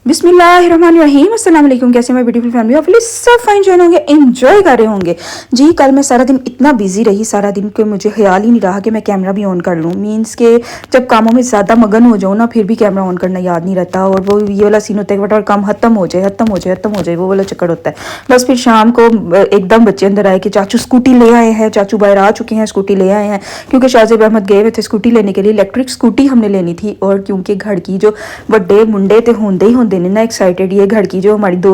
बिस्मिल्लाहिर्रहमानिर्रहीम अस्सलाम वालेकुम। कैसे मैं ब्यूटीफुल फैमिली ऑफ सब फाइन जॉइन होंगे, एंजॉय कर रहे होंगे जी। कल मैं सारा दिन इतना बिजी रही सारा दिन कि मुझे ख्याल ही नहीं रहा कि मैं कैमरा भी ऑन कर लूँ। मीन्स के जब कामों में ज़्यादा मगन हो जाऊँ ना फिर भी कैमरा ऑन करना याद नहीं रहता, और वो ये वाला सीन होता है कि फटाफट काम खत्म हो जाए खत्म हो जाए खत्म हो जाए, वो वाला चक्कर होता है। बस फिर शाम को एकदम बच्चे अंदर आए कि चाचू स्कूटी ले आए हैं, चाचू बाहर आ चुके हैं, स्कूटी ले आए हैं, क्योंकि शाहजेब अहमद गए हुए थे स्कूटी लेने के लिए। इलेक्ट्रिक स्कूटी हमने लेनी थी, और क्योंकि घर की जो बड़े मुंडे तो होंदे ही होंदे ने ना एक्साइटेड, ये घर की जो हमारी दो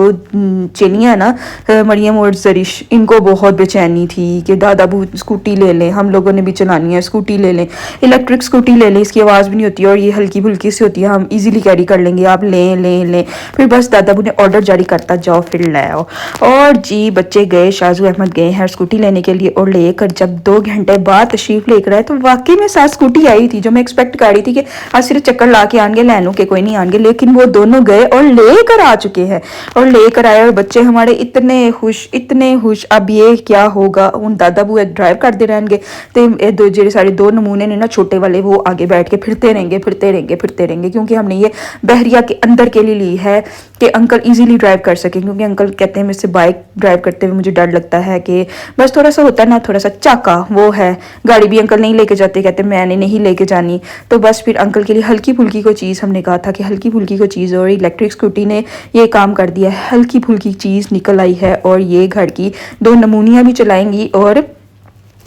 चेलियाँ हैं ना, मरियम और जरिश, इनको बहुत बेचैनी थी कि दादा बू स्कूटी ले लें, हम लोगों ने भी चलानी है, स्कूटी ले लें, इलेक्ट्रिक स्कूटी ले लें, इसकी आवाज़ भी नहीं होती और ये हल्की फुल्की सी होती है, हम इजीली कैरी कर लेंगे, आप लें लें लें। फिर बस दादा बू ने ऑर्डर जारी करता जाओ फिर ले आओ। और जी बच्चे गए, शाहजू अहमद गए हैं स्कूटी लेने के लिए, और लेकर जब 2 घंटे बाद तशरीफ लेकर आए तो वाकई में साथ स्कूटी आई थी जो मैं एक्सपेक्ट कर रही थी कि आज सिर्फ चक्कर ला के आएंगे, लैनू के कोई नहीं आएंगे, लेकिन वो दोनों गए और लेकर आ चुके हैं और लेकर आए। और बच्चे हमारे इतने खुश इतने खुश। अब ये क्या होगा, उन दादा बू ड्राइव करते रहेंगे तो दो जो सारे 2 नमूने ने ना छोटे वाले, वो आगे बैठ के फिरते रहेंगे फिरते रहेंगे फिरते रहेंगे, क्योंकि हमने ये बहरिया के अंदर के लिए ली है कि अंकल इजीली ड्राइव कर सकें, क्योंकि अंकल कहते हैं मुझसे बाइक ड्राइव करते हुए मुझे डर लगता है कि बस थोड़ा सा होता है ना, थोड़ा सा चाका वो है। गाड़ी भी अंकल नहीं लेके जाते, कहते मैंने नहीं लेके जानी। तो बस फिर अंकल के लिए हल्की फुल्की को चीज़, हमने कहा था कि हल्की फुल्की को चीज़, और इलेक्ट्रिक स्कूटी ने ये काम कर दिया है, हल्की फुल्की चीज़ निकल आई है। और ये घर की 2 नमूनियाँ भी चलाएंगी और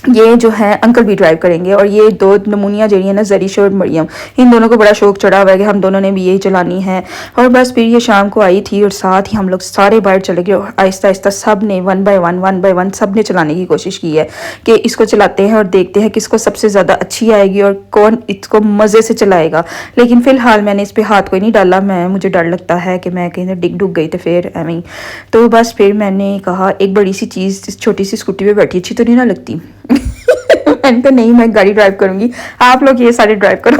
ये जो है अंकल भी ड्राइव करेंगे। और ये 2 नमूनियाँ जड़ी है ना, जरीश और मरियम, इन दोनों को बड़ा शौक चढ़ा हुआ है कि हम दोनों ने भी यही चलानी है। और बस फिर ये शाम को आई थी और साथ ही हम लोग सारे बाहर चले गए, और आहिस्ता आहिस्ता सब ने 1 बाय 1 सब ने चलाने की कोशिश की है कि इसको चलाते हैं और देखते हैं किसको सबसे ज़्यादा अच्छी आएगी और कौन इसको मज़े से चलाएगा। लेकिन फ़िलहाल मैंने इस पर हाथ कोई नहीं डाला, मुझे डर लगता है कि मैं कहीं डिग डुग गई तो फिर एवं। तो बस फिर मैंने कहा एक बड़ी सी चीज़ छोटी सी स्कूटी पे बैठी अच्छी तो नहीं ना लगती। मैंने कहा नहीं मैं गाड़ी ड्राइव करूंगी, आप लोग ये सारे ड्राइव करो।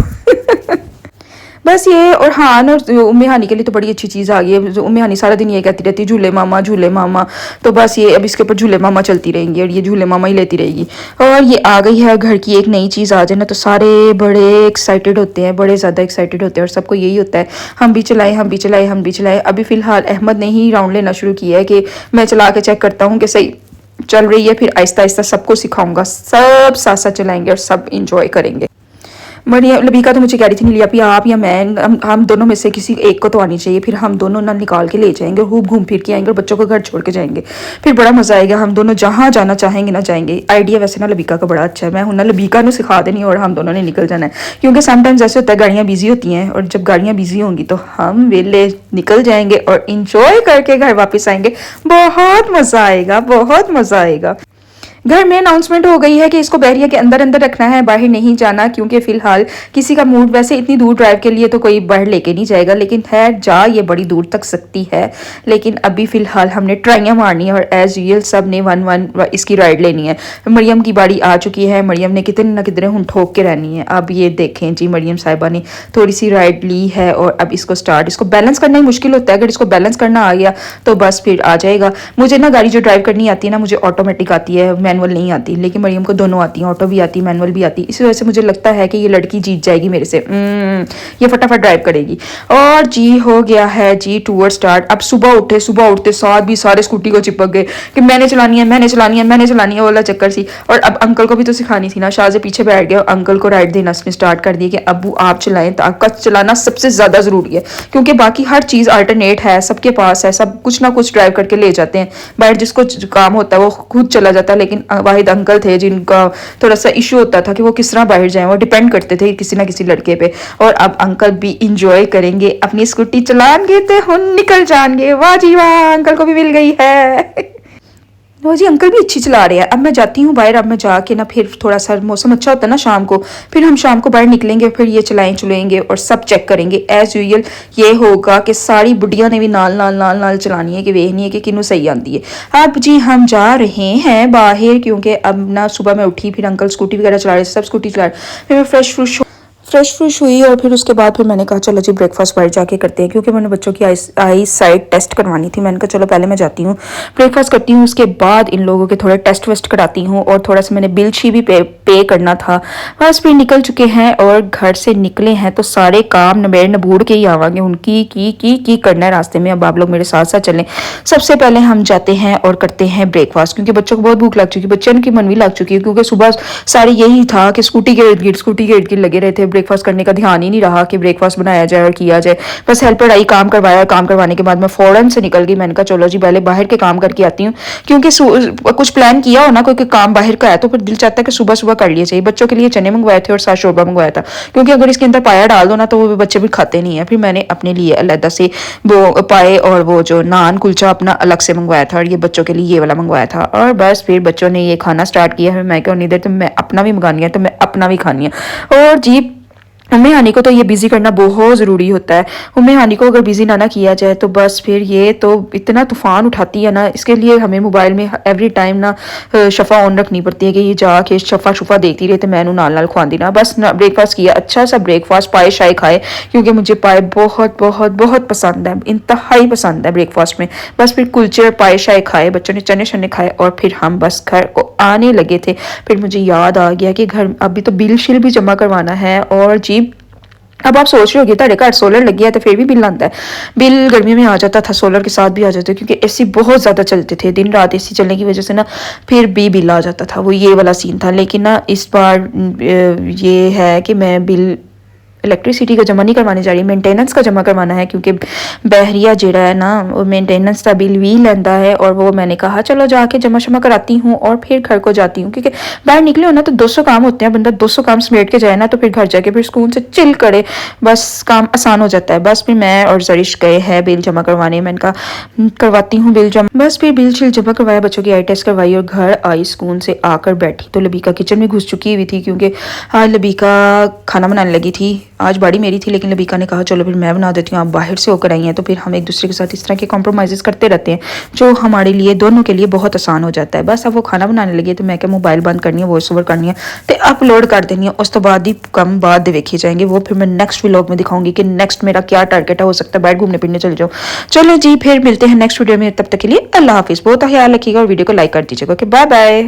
बस ये। और हान और उम्मी हानी के लिए तो बड़ी अच्छी चीज़ आ गई है। उम्मी हानी सारा दिन ये कहती रहती है झूले मामा झूले मामा, तो बस ये अब इसके ऊपर झूले मामा चलती रहेंगी और ये झूले मामा ही लेती रहेगी। और ये आ गई है घर की एक नई चीज़ आ जाए ना तो सारे बड़े एक्साइटेड होते हैं, बड़े ज़्यादा एक्साइटेड होते हैं, और सबको यही होता है हम भी चलाएं हम भी चलाएं हम भी चलाएं। अभी फ़िलहाल अहमद ने ही राउंड लेना शुरू किया है कि मैं चला के चेक करता हूँ कि सही चल रही है, फिर आहिस्ता आहिस्ता सबको सिखाऊंगा, सब साथ साथ चलाएंगे और सब इंजॉय करेंगे। मरियम लबीका तो मुझे कह रही थी नहीं लिया आप या मैं, हम दोनों में से किसी एक को तो आनी चाहिए, फिर हम दोनों ना निकाल के ले जाएंगे और खूब घूम फिर के आएंगे और बच्चों को घर छोड़ के जाएंगे, फिर बड़ा मजा आएगा, हम दोनों जहाँ जाना चाहेंगे ना जाएंगे। आइडिया वैसे ना लबीका का बड़ा अच्छा है, मैं हूं ना लबीका ने सिखा देनी और हम दोनों ने निकल जाना है, क्योंकि समटाइम्स ऐसे होता है गाड़ियाँ बिजी होती हैं, और जब गाड़ियाँ बिजी होंगी तो हम वेले निकल जाएंगे और इंजॉय करके घर वापस आएंगे। बहुत मजा आएगा, बहुत मजा आएगा। घर में अनाउंसमेंट हो गई है कि इसको बहरिया के अंदर अंदर रखना है, बाहर नहीं जाना, क्योंकि फिलहाल किसी का मूड, वैसे इतनी दूर ड्राइव के लिए तो कोई बाहर लेके नहीं जाएगा, लेकिन है जा ये बड़ी दूर तक सकती है, लेकिन अभी फिलहाल हमने ट्राइयाँ मारनी है और एज यूजुअल सब ने 1 इसकी राइड लेनी है। मरियम की बारी आ चुकी है, मरियम ने कितने ना कितने हुन ठोक के रहनी है। अब ये देखें जी मरियम साहिबा ने थोड़ी सी राइड ली है और अब इसको बैलेंस करना ही मुश्किल होता है, अगर इसको बैलेंस करना आ गया तो बस फिर आ जाएगा। मुझे ना गाड़ी जो ड्राइव करनी आती है ना, मुझे ऑटोमेटिक आती है, मैनुअल नहीं आती, लेकिन मरियम को दोनों आती हैं, ऑटो भी आती मैनुअल भी आती। इसी वजह से मुझे लगता है कि ये लड़की जीत जाएगी मेरे से, ये फटाफट ड्राइव करेगी। और जी हो गया है जी टूर स्टार्ट। अब सुबह उठते साथ भी सारे स्कूटी को चिपक गए कि मैंने चलानी है मैंने चलानी है मैंने चलानी है, वाला चक्कर सी। और अब अंकल को भी तो सिखानी थी ना, शाह से पीछे बैठ गया, अंकल को राइड देना उसने स्टार्ट कर दिया कि अबू आप चलाएं, तो आपका चलाना सबसे ज्यादा जरूरी है, क्योंकि बाकी हर चीज अल्टरनेट है, सबके पास है, सब कुछ ना कुछ ड्राइव करके ले जाते हैं, बाहर जिसको काम होता है वो खुद चला जाता है। लेकिन वाहिद अंकल थे जिनका थोड़ा सा इशू होता था कि वो किस तरह बाहर जाएं, वो डिपेंड करते थे किसी ना किसी लड़के पे। और अब अंकल भी इंजॉय करेंगे, अपनी स्कूटी चलाएंगे तो हम निकल जाएंगे। वाह जी वाह, अंकल को भी मिल गई है। लो जी अंकल भी अच्छी चला रहे हैं। अब मैं जाती हूँ बाहर, अब मैं जाके ना फिर थोड़ा सा मौसम अच्छा होता है ना शाम को, फिर हम शाम को बाहर निकलेंगे, फिर ये चलाएंगे और सब चेक करेंगे एज यूजुअल। ये होगा कि सारी बुढ़िया ने भी नाल नाल नाल नाल चलानी है कि वेखनी है कि किनू सही आती है। अब जी हम जा रहे हैं बाहर, क्योंकि अब ना सुबह मैं उठी, फिर अंकल स्कूटी वगैरह चला रहे, सब स्कूटी चला रहे, फिर मैं फ्रेश फ्रेश हुई और फिर उसके बाद फिर मैंने कहा चलो जी ब्रेकफास्ट बाहर जाके करते हैं, क्योंकि मैंने बच्चों की आई साइट टेस्ट करवानी थी। मैंने कहा चलो पहले मैं जाती हूँ ब्रेकफास्ट करती हूँ, उसके बाद इन लोगों के थोड़े टेस्ट वेस्ट कराती हूँ, और थोड़ा सा मैंने बिल शी भी पे करना था। बस फिर निकल चुके हैं और घर से निकले हैं तो सारे काम नबेड़ नबूड़ के ही आवांगे, उनकी की करना है रास्ते में। अब आप लोग मेरे साथ साथ चलें। सबसे पहले हम जाते हैं और करते हैं ब्रेकफास्ट, क्योंकि बच्चों को बहुत भूख लग चुकी है, बच्चों की मन भी लग चुकी है, क्योंकि सुबह सारे यही था कि स्कूटी के इर्द गिर्द लगे रहे थे। ब्रेकफास्ट करने का ध्यान ही नहीं रहा कि ब्रेकफास्ट बनाया जाए और किया जाए। बस हेल्पर आई, काम करवाया, काम करवाने के बाद मैं फौरन से निकल गई। मैंने कहा चलो जी पहले बाहर के काम करके आती हूँ, क्योंकि कुछ प्लान किया हो ना कोई काम बाहर का है तो फिर दिल चाहता है कि सुबह सुबह कर लिए चाहिए। बच्चों के लिए चने मंगवाए थे और साथ शोरबा मंगवाया था, क्योंकि अगर इसके अंदर पाया डाल दो ना तो वो बच्चे भी खाते नहीं है। फिर मैंने अपने लिए अलग से वो पाए और वो जो नान कुलचा अपना अलग से मंगवाया था, और ये बच्चों के लिए ये वाला मंगवाया था। और बस फिर बच्चों ने ये खाना स्टार्ट किया है। मैं क्या नहीं देर तो मैं अपना भी मंगानी है, तो मैं अपना भी खानी है। और जी उम्मी हानी को तो ये बिजी करना बहुत ज़रूरी होता है। उम्मी हानी को अगर बिजी ना किया जाए तो बस फिर ये तो इतना तूफान उठाती है ना, इसके लिए हमें मोबाइल में एवरी टाइम ना शफ़ा ऑन रखनी पड़ती है कि ये जाके शफ़ा शुफा देखती रहे, तो मैंने नाल खुआंदी ना। बस ना ब्रेकफास्ट किया, अच्छा सा ब्रेकफास्ट, पाए शाए खाए, क्योंकि मुझे पाए बहुत बहुत बहुत पसंद है, इंतहाई पसंद है ब्रेकफास्ट में। बस फिर कुलचे और पाए शाए खाए, बच्चों ने चने शने खाए और फिर हम बस घर को आने लगे थे। फिर मुझे याद आ गया कि घर अभी तो बिल शिल भी जमा करवाना है। और जी अब आप सोच रहे होगे तेरे घर सोलर लगी है तो फिर भी बिल आता है। बिल गर्मी में आ जाता था, सोलर के साथ भी आ जाता है, क्योंकि एसी बहुत ज़्यादा चलते थे, दिन रात एसी चलने की वजह से ना फिर भी बिल आ जाता था। वो ये वाला सीन था। लेकिन ना इस बार ये है कि मैं बिल इलेक्ट्रिसिटी का जमा नहीं करवाने जा रही, मेंटेनेंस का जमा करवाना है, क्योंकि बहरिया जड़ा है ना वो मेंटेनेंस का बिल भी लेंदा है। और वो मैंने कहा चलो जाके जमा शमा कराती हूँ और फिर घर को जाती हूँ, क्योंकि बाहर निकले हो ना तो 200 काम होते हैं, बंदा 200 काम समेट के जाए ना तो फिर घर जाके फिर सुकून से चिल करे, बस काम आसान हो जाता है। बस फिर मैं और जरिश गए हैं बिल जमा करवाने। मैंने कहा करवाती हूँ बिल जमा। बस फिर बिल शिल जमा करवाया, बच्चों की आई टेस्ट करवाई और घर आई। सुकून से आकर बैठी तो लबीका किचन में घुस चुकी हुई थी, क्योंकि आज लबीका खाना बनाने लगी थी। आज बाड़ी मेरी थी, लेकिन लबीका ने कहा चलो फिर मैं बना देती हूँ, आप बाहर से होकर आई हैं। तो फिर हम एक दूसरे के साथ इस तरह के कॉम्प्रोमाइज़ करते रहते हैं, जो हमारे लिए दोनों के लिए बहुत आसान हो जाता है। बस अब वो खाना बनाने लगी है तो मैं क्या मोबाइल बंद करनी है, वॉइस ओवर करनी है तो अपलोड कर देनी है। उस तो बाद ही कम बाद देखे जाएंगे वो, फिर मैं नेक्स्ट व्लॉग में दिखाऊंगी कि नेक्स्ट मेरा क्या टारगेट है। हो सकता है बाहर घूमने फिरने चल जाओ। चलो जी फिर मिलते हैं नेक्स्ट वीडियो में, तब तक के लिए अल्लाह हाफिज़। बहुत ख्याल रखिएगा और वीडियो को लाइक कर दीजिएगा। Okay bye bye.